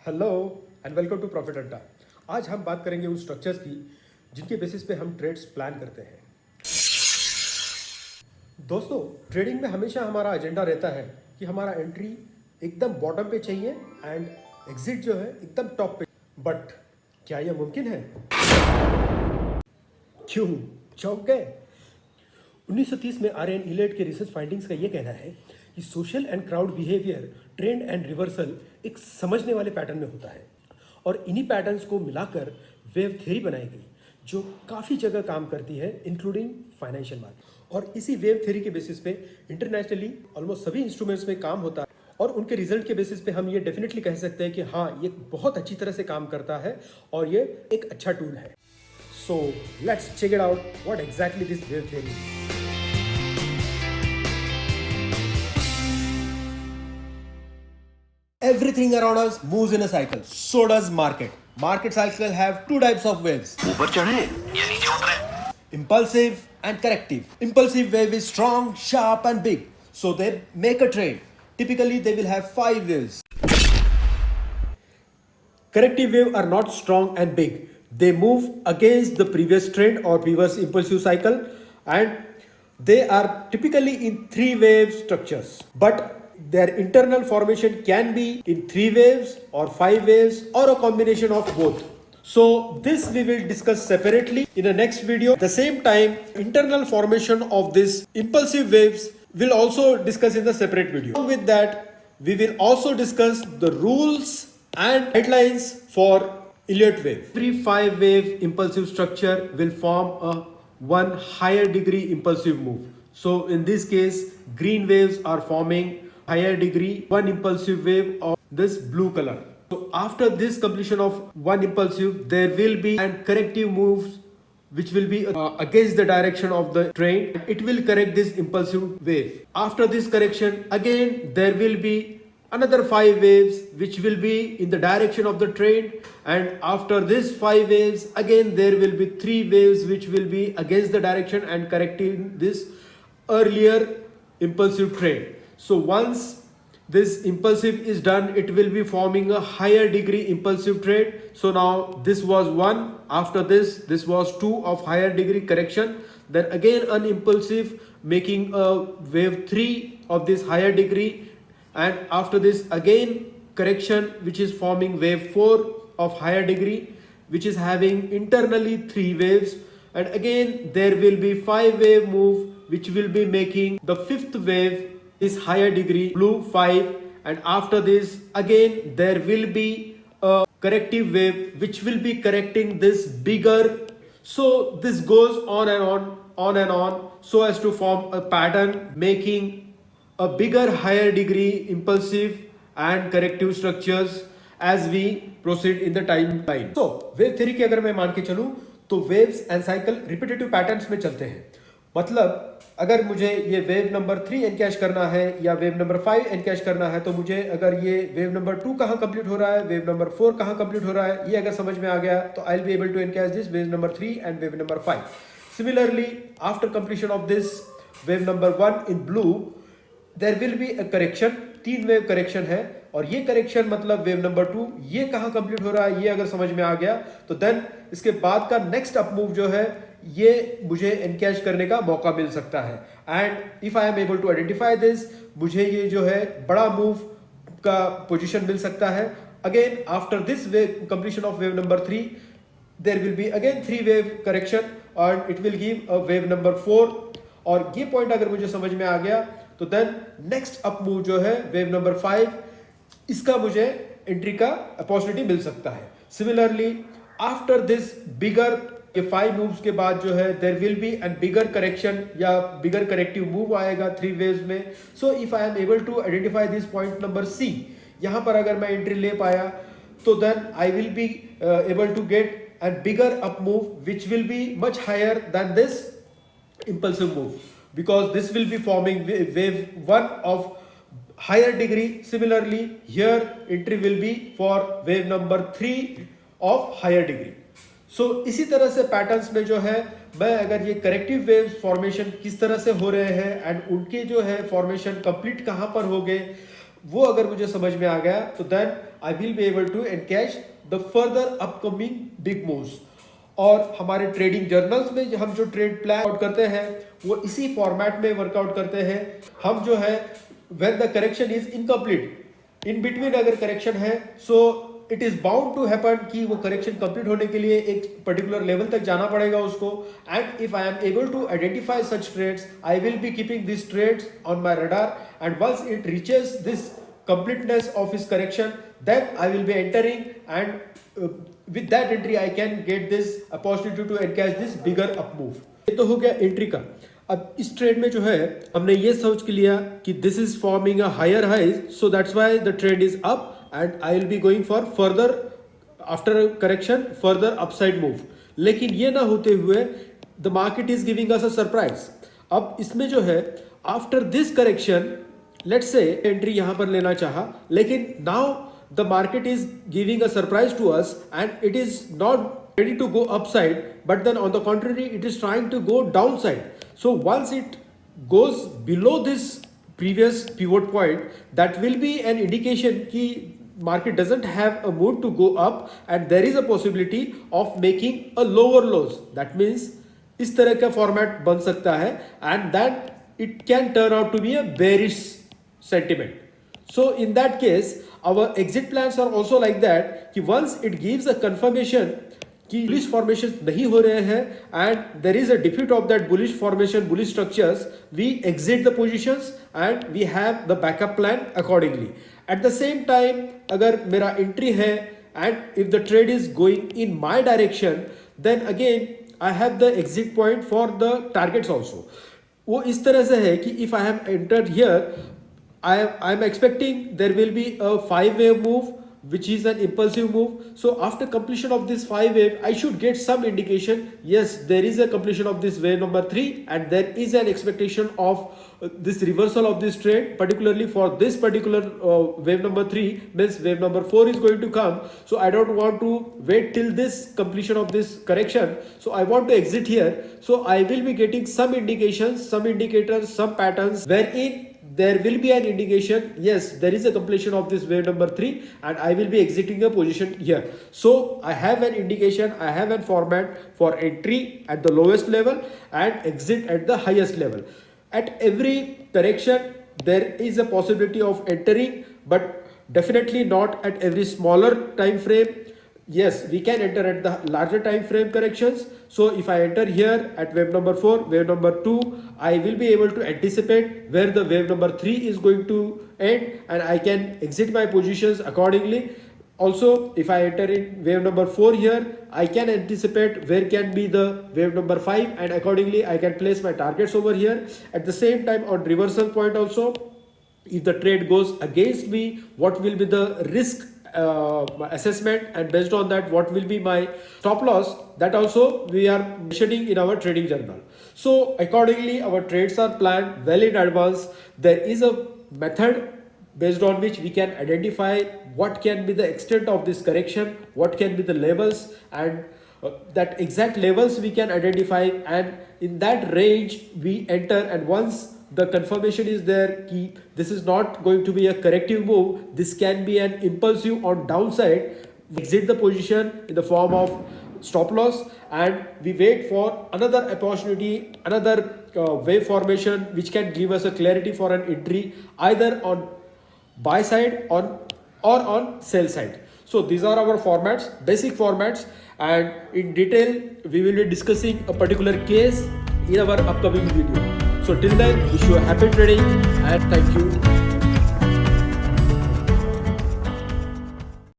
Hello and welcome to Profit Adda. आज हम बात करेंगे उन स्ट्रक्चर्स की जिनके बेसिस पे हम ट्रेड्स प्लान करते हैं। दोस्तों, ट्रेडिंग में हमेशा हमारा एजेंडा रहता है कि हमारा एंट्री एकदम बॉटम पे चाहिए एंड एग्जिट जो है एकदम टॉप पे। बट क्या यह मुमकिन है? क्यों चौंक गए? 1930 में आर एन इलेट के रिसर्च फाइंडिंग्स का यह कहना है कि social and crowd behaviour, trend and reversal एक समझने वाले पैटर्न में होता है और इन्हीं पैटर्न्स को मिलाकर वेव थ्योरी बनाई गई जो काफ़ी जगह काम करती है इंक्लूडिंग फाइनेंशियल मार्केट। और इसी वेव थ्योरी के बेसिस पे इंटरनेशनली ऑलमोस्ट सभी इंस्ट्रूमेंट्स में काम होता है और उनके रिजल्ट के बेसिस पे हम ये डेफिनेटली कह सकते हैं कि हाँ, ये बहुत अच्छी तरह से काम करता है और ये एक अच्छा टूल है। So let's check it out what exactly this wave theory is. Everything around us moves in a cycle. So does market. Market cycle have two types of waves. ऊपर चढ़े या नीचे उतरे. Impulsive and corrective. Impulsive wave is strong, sharp and big. So they make a trade. Typically they will have 5 waves. Corrective wave are not strong and big. They move against the previous trend or previous impulsive cycle and they are typically in 3 wave structures. But their internal formation can be in 3 waves or 5 waves or a combination of both. So this we will discuss separately in the next video. At the same time, internal formation of this impulsive waves will also discuss in the separate video. Along with that, we will also discuss the rules and guidelines for Elliott wave. Every 5 wave impulsive structure will form a one higher degree impulsive move. So in this case, green waves are forming higher degree one impulsive wave of this blue color. So after this completion of one impulsive, there will be and corrective moves which will be against the direction of the train. It will correct this impulsive wave. After this correction, again there will be another 5 waves which will be in the direction of the train, and after this 5 waves again there will be 3 waves which will be against the direction and correcting this earlier impulsive trend. So once this impulsive is done, it will be forming a higher degree impulsive trade. So now this was 1, after this was 2 of higher degree correction, then again an impulsive making a wave 3 of this higher degree, and after this again correction which is forming wave 4 of higher degree, which is having internally 3 waves, and again there will be 5 wave move which will be making the 5th wave is higher degree blue 5, and after this again there will be a corrective wave which will be correcting this bigger. So this goes on and on so as to form a pattern making a bigger higher degree impulsive and corrective structures as we proceed in the timeline. So wave theory की अगर मैं मान के चलूं तो waves and cycle repetitive patterns में चलते हैं। मतलब अगर मुझे ये वेव नंबर 3 एनकैश करना है या वेव नंबर 5 एनकैश करना है, तो मुझे अगर ये वेव नंबर 2 कहाँ कंप्लीट हो रहा है, वेव नंबर 4 कहाँ कंप्लीट हो रहा है, ये अगर समझ में आ गया तो I will be able to encash this wave number 3 and wave number 5. Similarly after completion of this wave number 1 in blue there will be a correction. 3 wave correction है और ये करेक्शन मतलब वेव नंबर 2 ये कहाँ complete हो रहा है, ये अगर समझ में आ गया तो देन इसके बाद का नेक्स्ट अप मूव जो है ये मुझे एनकैश करने का मौका मिल सकता है. And if I am able to identify this, मुझे ये जो है बड़ा मूव का पोजीशन मिल सकता है. Again after this wave completion of wave number 3 there will be again 3 wave correction और it will give a wave number 4. और ये पॉइंट अगर मुझे समझ में आ गया तो देन नेक्स्ट अप मूव जो है वेव नंबर 5, इसका मुझे एंट्री का अपॉर्चुनिटी मिल सकता है. सिमिलरली आफ्टर दिस बिगर ये 5 मूव्स के बाद जो है there will be an bigger correction या बिगर करेक्टिव मूव आएगा 3 वेव्स में. So if I am able to identify this point number C, यहाँ पर अगर मैं एंट्री ले पाया तो then I will be able to get an bigger up move which will be much higher than this impulsive move, because this will be forming wave 1 of higher degree. Similarly here entry will be for wave number 3 of higher degree. So इसी तरह से patterns में जो है मैं अगर ये corrective wave formation किस तरह से हो रहे हैं एंड उनके जो है फॉर्मेशन कंप्लीट कहाँ पर हो गए वो अगर मुझे समझ में आ गया तो then I will be able to encash the further upcoming big moves. और हमारे ट्रेडिंग जर्नल्स में हम जो ट्रेड प्लान आउट करते हैं वो इसी फॉर्मेट में वर्कआउट करते हैं. हम जो है when the correction is incomplete, in between अगर करेक्शन है, so it is bound to happen कि वो करेक्शन कंप्लीट होने के लिए एक पर्टिकुलर लेवल तक जाना पड़ेगा उसको. And if I am able to identify such trades, I will be keeping this trades on my radar, and once it reaches this completeness of his correction, then I will be entering, and with that entry I can get this opportunity to encash this bigger up move. ये तो हो गया entry का. अब इस trade में जो है हमने ये सोच के लिया कि this is forming a higher high, so that's why the trade is up and I will be going for further after correction further upside move. लेकिन ये ना होते हुए the market is giving us a surprise. अब इसमें जो है after this correction, let's say entry यहां पर लेना चाहा, लेकिन now the market is giving a surprise to us and it is not ready to go upside, but then on the contrary it is trying to go downside. So once it goes below this previous pivot point, that will be an indication ki market doesn't have a mood to go up and there is a possibility of making a lower lows. That means इस तरह का format बन सकता है and that it can turn out to be a bearish sentiment. So in that case our exit plans are also like that कि once it gives a confirmation कि bullish formations नहीं हो रहे हैं and there is a defeat of that bullish formation, bullish structures, we exit the positions and we have the backup plan accordingly. At the same time अगर मेरा entry है and if the trade is going in my direction, then again I have the exit point for the targets also. वो इस तरह से है कि if I have entered here, I am expecting there will be a 5-wave move which is an impulsive move. So after completion of this 5-wave, I should get some indication, yes, there is a completion of this wave number 3 and there is an expectation of this reversal of this trend, particularly for this particular wave number 3, means wave number 4 is going to come. So I don't want to wait till this completion of this correction. So I want to exit here. So I will be getting some indications, some indicators, some patterns wherein there will be an indication, yes, there is a completion of this wave number 3 and I will be exiting a position here. So I have an indication, I have a format for entry at the lowest level and exit at the highest level. At every correction there is a possibility of entering, but definitely not at every smaller time frame. Yes, we can enter at the larger time frame corrections. So if I enter here at wave number 4, wave number 2, I will be able to anticipate where the wave number 3 is going to end and I can exit my positions accordingly. Also, if I enter in wave number 4 here, I can anticipate where can be the wave number 5 and accordingly I can place my targets over here. At the same time on reversal point also, if the trade goes against me, what will be the risk assessment and based on that what will be my stop loss, that also we are mentioning in our trading journal. So accordingly our trades are planned well in advance. There is a method based on which we can identify what can be the extent of this correction, what can be the levels, and that exact levels we can identify, and in that range we enter. And once the confirmation is there कि this is not going to be a corrective move, this can be an impulsive on downside, we exit the position in the form of stop loss and we wait for another opportunity, another wave formation which can give us a clarity for an entry either on buy side or on sell side. So these are our formats, basic formats, and in detail we will be discussing a particular case in our upcoming video. So till then, wish you a happy trading and thank you.